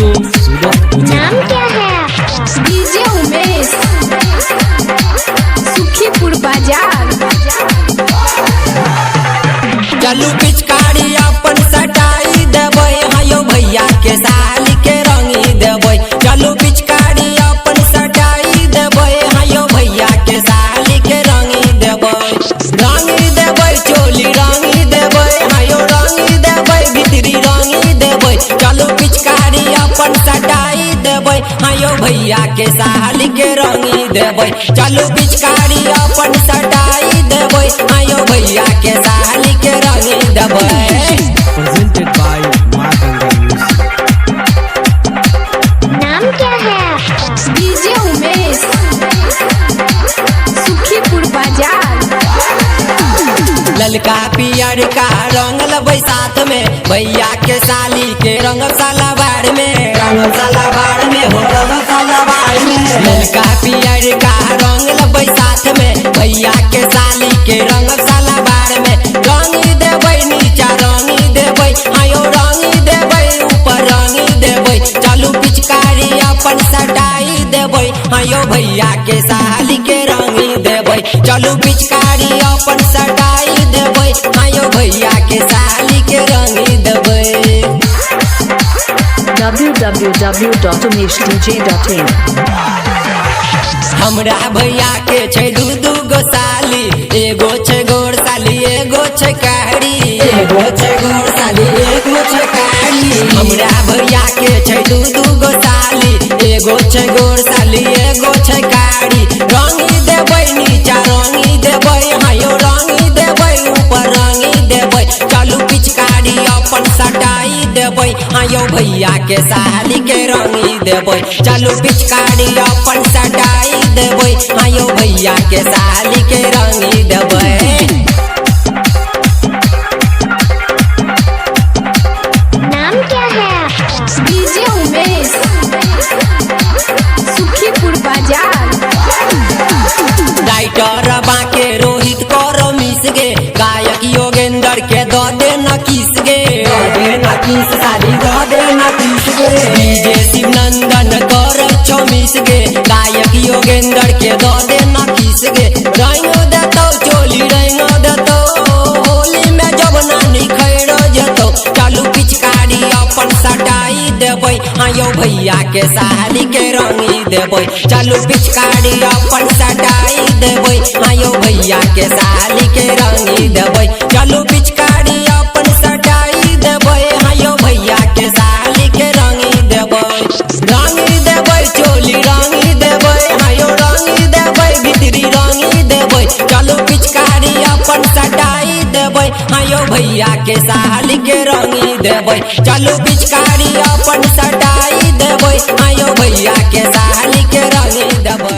Studio सूरत। नाम क्या है आपका? डीजे उमेश, सुखीपुर बाजार। चलू पिचकारी अपन सटाई देबै, हायो भैया के साली के रंगी देबै। चलू पिचकारी अपन सटाई देबै, हायो भैया के साली के रंगी देबै। रंगी देबै चोली रंगी देबै, हायो रंगी देबै भितरी रंगी देबै। चलू पिचकारी अपन सटाई देबै, हायो भैया के साली के रंगी देबै। चलू पिचकारी अपन सटाई देबै, हायो भैया के साली के रंगी देबै। प्रेजेंटेड बाय मां गंगा म्यूजिक। नाम क्या है आपका? डीजे उमेश, सुखीपुर बाजार। ललका पियर का रंग लबै साथ में, भैया के साली के रंग सलवार में, रंग सलवार में हो रंग सलवार में। ललका पियर का रंग लबै साथ में, भैया के साली के रंग सलवार में। रंगी देबै नीचा रंगी देबै, आयो रंगी देबै ऊपर रंगी देबै। चलू पिचकारी अपन सटाई देबै, आयो भैया के साली के रंगी देबै। चलू पिचकारी अपन सटाई देबै, आयो भैया के साली के रंगी देबै। www.umeshdj.in हमरा भैया के छै दू गो साली, एगो छै गोर साली एगो छै कारी, एगो छै गोर साली एगो छै कारी। हमरा भैया के छै दू गो साली, एगो छै गोर साली एगो छै कारी। रंगी देबै नीचा रंगी देबै, हायो रंगी देबै ऊपर रंगी देबै। चलू पिचकारी अपन सटाई देबै, हायो भैया के साली के रंगी देबै। चलू पिचकारी अपन सटाई देबै, हायो भैया के साली के रंगी देबै। नाम क्या है आपका? डीजे उमेश, सुखीपुर बाजार। राइटर बाके रोहित करो मिस गे, गायक योगेंद्र के दो दे न किस गे, दो दे न किस साली दो दे न किस गे। डीजे शिवनंदन करो छो मिस गे, गायक योगेंद्र के दो दे न किस गे। रंगो देतो चोली रंगो देतो, होली में जब नानी खैरो जेतो। चलू पिचकारी अपन सटाई देबै, आयो भैया के साली के रंगी देबै। चलू पिचकारी अपन सटाई देबै, आयो भैया के साली के रंगी देबै। चलू पिचकारी अपन सटाई देबै, आयो भैया के साली के रंगी देबै। रंगी देबै चोली रंगी देबै, आयो रंगी देबै भितरी रंगी देबै। चलू पिचकारी अपन सटाई देबै, आयो भैया के साली के रंगी देबै। चलू पिचकारी अपन सटाई देबै, आयो भैया के साली के रंगी देबै।